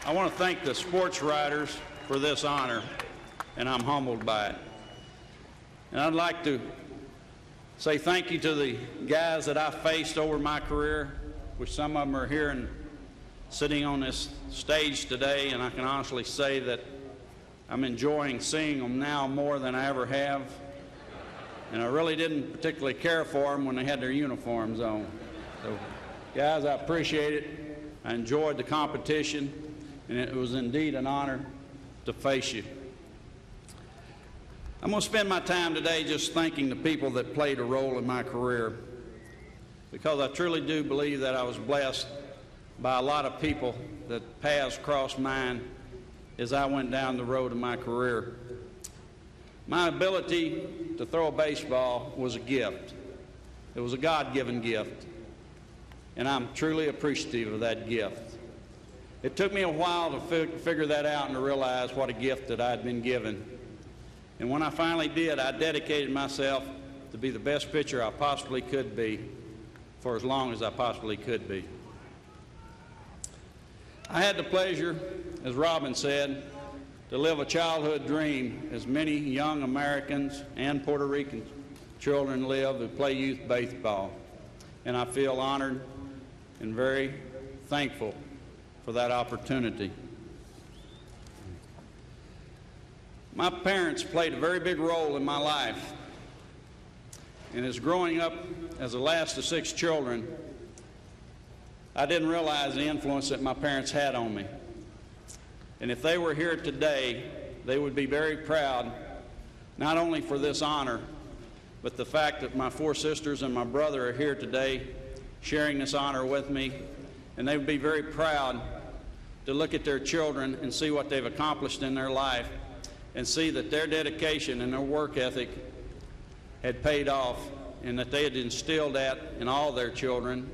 I want to thank the sports writers for this honor, and I'm humbled by it. And I'd like to say thank you to the guys that I faced over my career, which some of them are here and sitting on this stage today, and I can honestly say that I'm enjoying seeing them now more than I ever have. And I really didn't particularly care for them when they had their uniforms on. So, guys, I appreciate it. I enjoyed the competition, and it was indeed an honor to face you. I'm going to spend my time today just thanking the people that played a role in my career, because I truly do believe that I was blessed by a lot of people that paths crossed mine as I went down the road of my career. My ability to throw a baseball was a gift. It was a God-given gift, and I'm truly appreciative of that gift. It took me a while to figure that out and to realize what a gift that I'd been given. And when I finally did, I dedicated myself to be the best pitcher I possibly could be for as long as I possibly could be. I had the pleasure, as Robin said, to live a childhood dream as many young Americans and Puerto Rican children live who play youth baseball. And I feel honored and very thankful for that opportunity. My parents played a very big role in my life. And as growing up as the last of 6 children, I didn't realize the influence that my parents had on me. And if they were here today, they would be very proud, not only for this honor, but the fact that my 4 sisters and my brother are here today sharing this honor with me. And they would be very proud to look at their children and see what they've accomplished in their life and see that their dedication and their work ethic had paid off and that they had instilled that in all their children.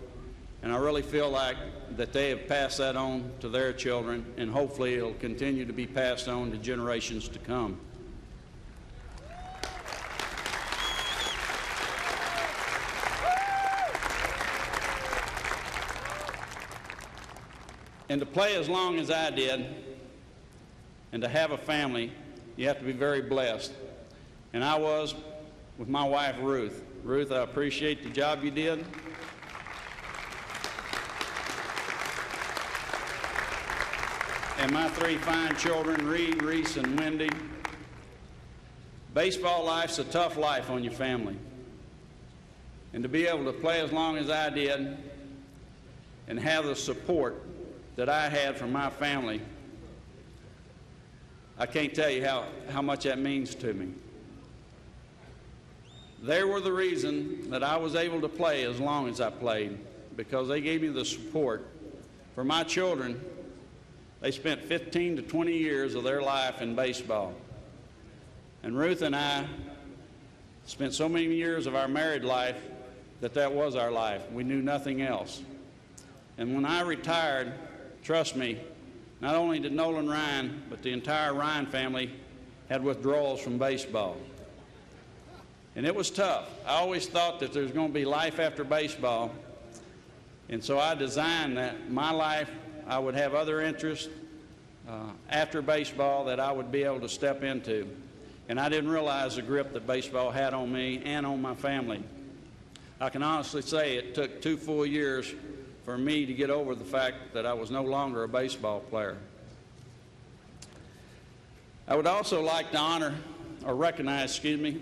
And I really feel like that they have passed that on to their children, and hopefully it'll continue to be passed on to generations to come. And to play as long as I did and to have a family, you have to be very blessed. And I was with my wife, Ruth. Ruth, I appreciate the job you did. And my 3 fine children, Reed, Reese, and Wendy. Baseball life's a tough life on your family. And to be able to play as long as I did and have the support that I had from my family, I can't tell you how much that means to me. They were the reason that I was able to play as long as I played, because they gave me the support. For my children, they spent 15 to 20 years of their life in baseball. And Ruth and I spent so many years of our married life that was our life. We knew nothing else. And when I retired, trust me, not only did Nolan Ryan, but the entire Ryan family had withdrawals from baseball. And it was tough. I always thought that there's going to be life after baseball. And so I designed that my life, I would have other interests after baseball that I would be able to step into. And I didn't realize the grip that baseball had on me and on my family. I can honestly say it took 2 full years for me to get over the fact that I was no longer a baseball player. I would also like to honor, or recognize, 3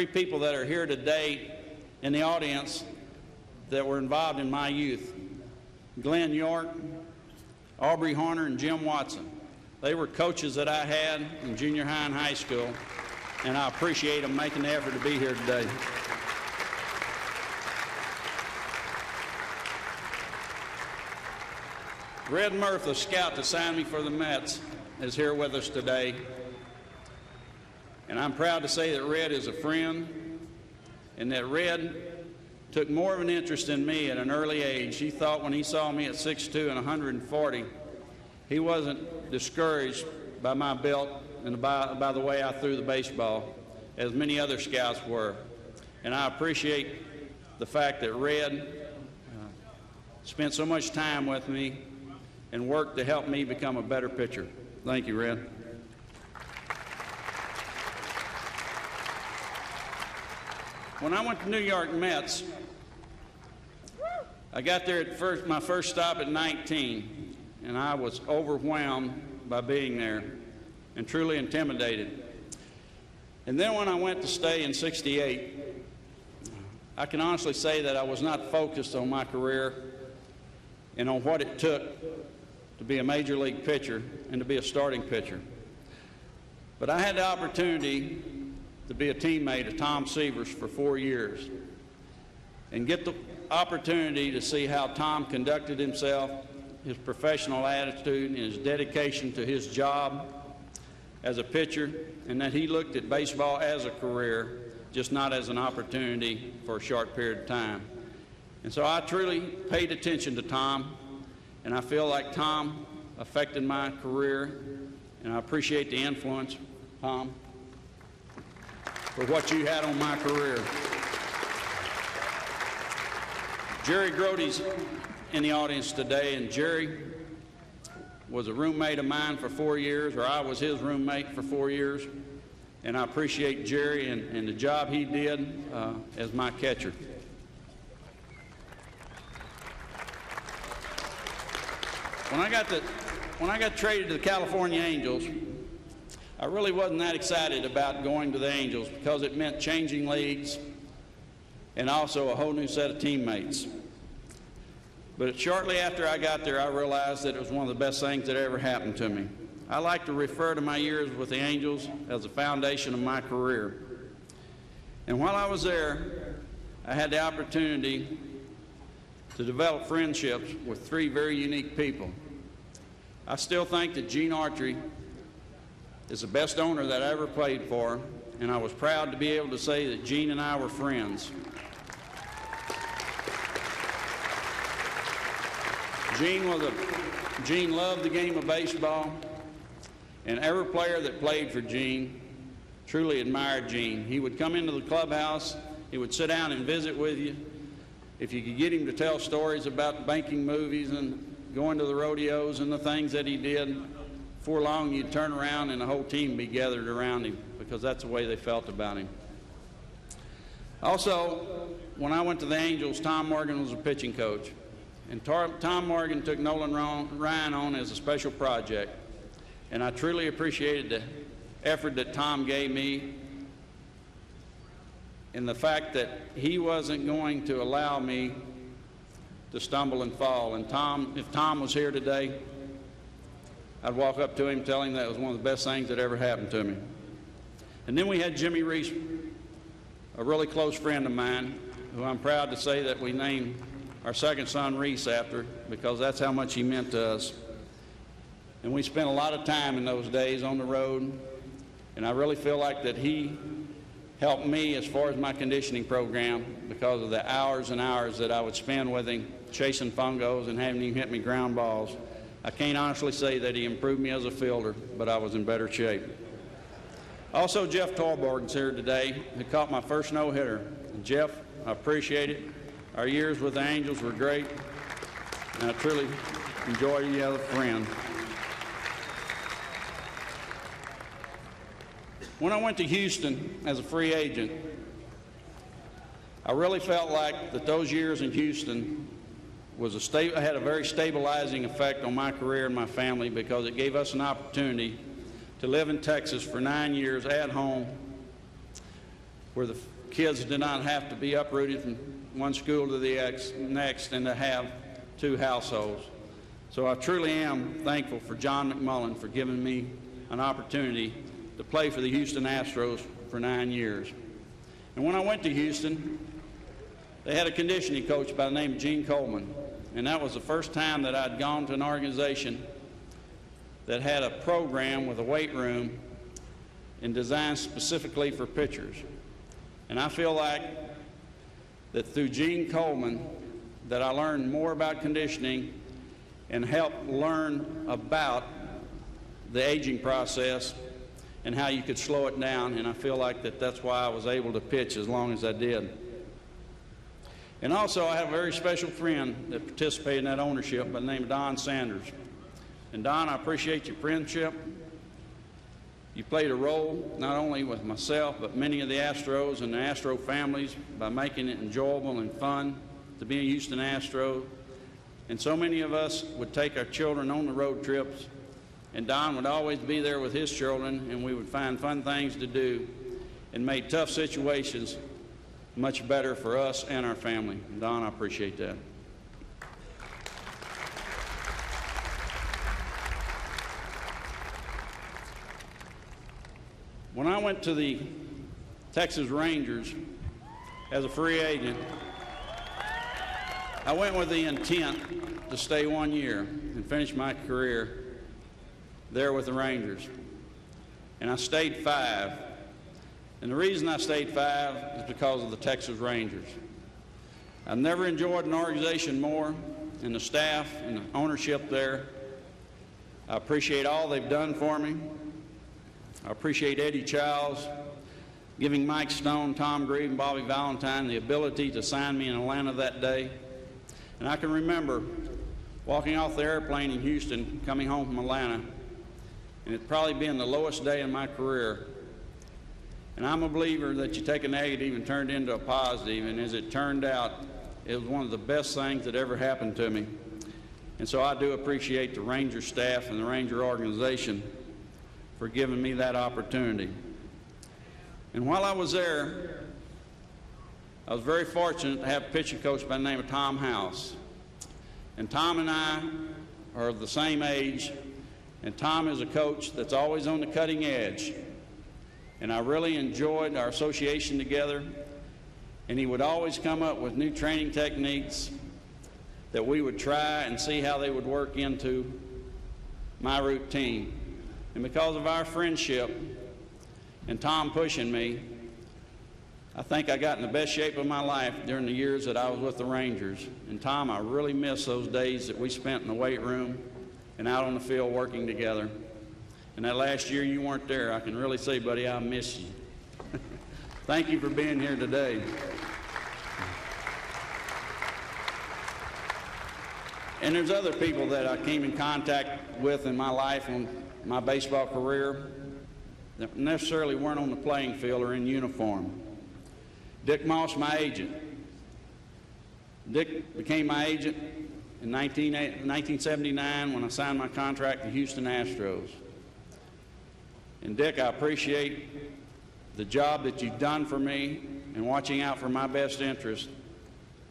people that are here today in the audience that were involved in my youth. Glenn York, Aubrey Horner, and Jim Watson. They were coaches that I had in junior high and high school, and I appreciate them making the effort to be here today. Red Murph, the scout that signed me for the Mets, is here with us today. And I'm proud to say that Red is a friend, and that Red took more of an interest in me at an early age. He thought when he saw me at 6'2" and 140, he wasn't discouraged by my build and by the way I threw the baseball, as many other scouts were. And I appreciate the fact that Red spent so much time with me and worked to help me become a better pitcher. Thank you, Red. When I went to New York Mets, I got there at my first stop at 19, and I was overwhelmed by being there and truly intimidated. And then when I went to stay in '68, I can honestly say that I was not focused on my career and on what it took to be a major league pitcher and to be a starting pitcher. But I had the opportunity to be a teammate of Tom Seaver's for 4 years and get the opportunity to see how Tom conducted himself, his professional attitude, and his dedication to his job as a pitcher, and that he looked at baseball as a career, just not as an opportunity for a short period of time. And so I truly paid attention to Tom, and I feel like Tom affected my career, and I appreciate the influence, Tom, for what you had on my career. Jerry Grody's in the audience today, and Jerry was a roommate of mine for 4 years, or I was his roommate for 4 years, and I appreciate Jerry and the job he did as my catcher. When I got traded to the California Angels, I really wasn't that excited about going to the Angels because it meant changing leagues and also a whole new set of teammates. But shortly after I got there, I realized that it was one of the best things that ever happened to me. I like to refer to my years with the Angels as the foundation of my career. And while I was there, I had the opportunity to develop friendships with 3 very unique people. I still think that Gene Autry is the best owner that I ever played for, and I was proud to be able to say that Gene and I were friends. Gene loved the game of baseball, and every player that played for Gene truly admired Gene. He would come into the clubhouse, he would sit down and visit with you. If you could get him to tell stories about banking movies and going to the rodeos and the things that he did, before long you'd turn around and the whole team would be gathered around him because that's the way they felt about him. Also, when I went to the Angels, Tom Morgan was a pitching coach. And Tom Morgan took Nolan Ryan on as a special project. And I truly appreciated the effort that Tom gave me and the fact that he wasn't going to allow me to stumble and fall. And if Tom was here today, I'd walk up to him and tell him that was one of the best things that ever happened to me. And then we had Jimmy Reese, a really close friend of mine, who I'm proud to say that we named our second son Reese after, because that's how much he meant to us. And we spent a lot of time in those days on the road, and I really feel like that he helped me as far as my conditioning program because of the hours and hours that I would spend with him chasing fungos and having him hit me ground balls. I can't honestly say that he improved me as a fielder, but I was in better shape. Also, Jeff Tolborg's here today, who caught my first no-hitter. Jeff, I appreciate it. Our years with the Angels were great, and I truly enjoy you as a friend. When I went to Houston as a free agent, I really felt like that those years in Houston had a very stabilizing effect on my career and my family, because it gave us an opportunity to live in Texas for 9 years at home, where the kids did not have to be uprooted from one school to the next and to have 2 households. So I truly am thankful for John McMullen for giving me an opportunity to play for the Houston Astros for 9 years. And when I went to Houston, they had a conditioning coach by the name of Gene Coleman, and that was the first time that I'd gone to an organization that had a program with a weight room and designed specifically for pitchers. And I feel like that through Gene Coleman that I learned more about conditioning and helped learn about the aging process and how you could slow it down, and I feel like that's why I was able to pitch as long as I did. And also, I have a very special friend that participated in that ownership by the name of Don Sanders. And Don, I appreciate your friendship. You played a role not only with myself, but many of the Astros and the Astro families by making it enjoyable and fun to be a Houston Astro. And so many of us would take our children on the road trips, and Don would always be there with his children, and we would find fun things to do and made tough situations much better for us and our family. And Don, I appreciate that. When I went to the Texas Rangers as a free agent, I went with the intent to stay 1 year and finish my career there with the Rangers. And I stayed 5. And the reason I stayed 5 is because of the Texas Rangers. I've never enjoyed an organization more, and the staff and the ownership there. I appreciate all they've done for me. I appreciate Eddie Childs giving Mike Stone, Tom Grieve, and Bobby Valentine the ability to sign me in Atlanta that day. And I can remember walking off the airplane in Houston, coming home from Atlanta, and it probably been the lowest day in my career. And I'm a believer that you take a negative and turn it into a positive, and as it turned out, it was one of the best things that ever happened to me. And so I do appreciate the Ranger staff and the Ranger organization for giving me that opportunity. And while I was there, I was very fortunate to have a pitching coach by the name of Tom House. And Tom and I are the same age, and Tom is a coach that's always on the cutting edge. And I really enjoyed our association together, and he would always come up with new training techniques that we would try and see how they would work into my routine. And because of our friendship and Tom pushing me, I think I got in the best shape of my life during the years that I was with the Rangers. And Tom, I really miss those days that we spent in the weight room and out on the field working together. And that last year you weren't there, I can really say, buddy, I miss you. Thank you for being here today. And there's other people that I came in contact with in my life and my baseball career that necessarily weren't on the playing field or in uniform. Dick Moss, my agent. Dick became my agent in 1979 when I signed my contract with the Houston Astros. And Dick, I appreciate the job that you've done for me and watching out for my best interest.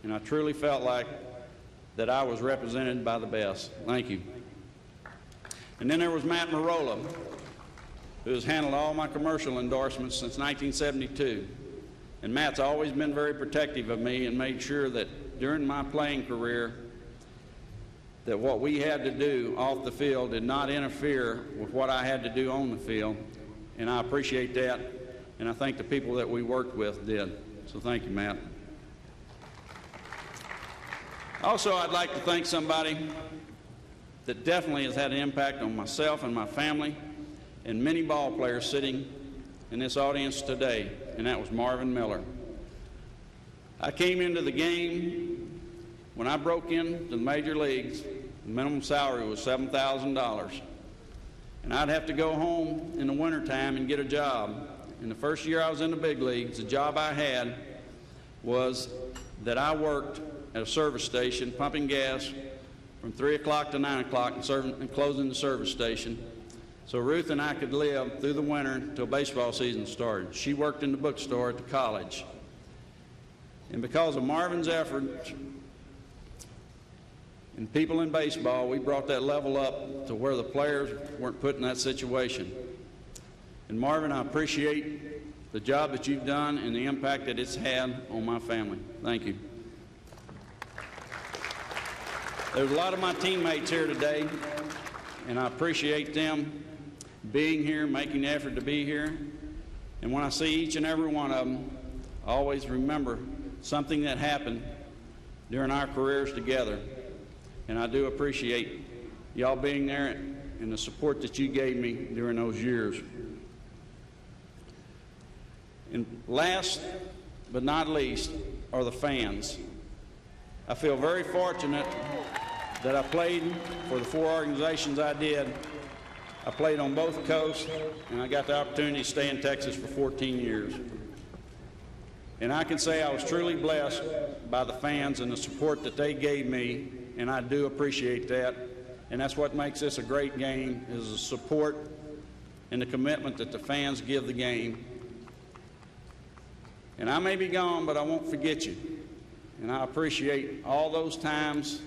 And I truly felt like that I was represented by the best. Thank you. And then there was Matt Marola, who has handled all my commercial endorsements since 1972. And Matt's always been very protective of me and made sure that during my playing career that what we had to do off the field did not interfere with what I had to do on the field. And I appreciate that, and I think the people that we worked with did. So thank you, Matt. Also, I'd like to thank somebody that definitely has had an impact on myself and my family and many ball players sitting in this audience today, and that was Marvin Miller. I came into the game when I broke into the major leagues. The minimum salary was $7,000, and I'd have to go home in the wintertime and get a job. And the first year I was in the big leagues, the job I had was that I worked at a service station pumping gas from 3 o'clock to 9 o'clock and closing the service station. So Ruth and I could live through the winter until baseball season started. She worked in the bookstore at the college. And because of Marvin's efforts and people in baseball, we brought that level up to where the players weren't put in that situation. And Marvin, I appreciate the job that you've done and the impact that it's had on my family. Thank you. There's a lot of my teammates here today, and I appreciate them being here, making the effort to be here. And when I see each and every one of them, I always remember something that happened during our careers together. And I do appreciate y'all being there and the support that you gave me during those years. And last but not least are the fans. I feel very fortunate that I played for the 4 organizations I did. I played on both coasts, and I got the opportunity to stay in Texas for 14 years. And I can say I was truly blessed by the fans and the support that they gave me, and I do appreciate that. And that's what makes this a great game, is the support and the commitment that the fans give the game. And I may be gone, but I won't forget you. And I appreciate all those times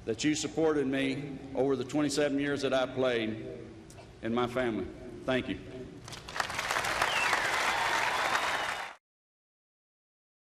that you supported me over the 27 years that I played, and my family. Thank you.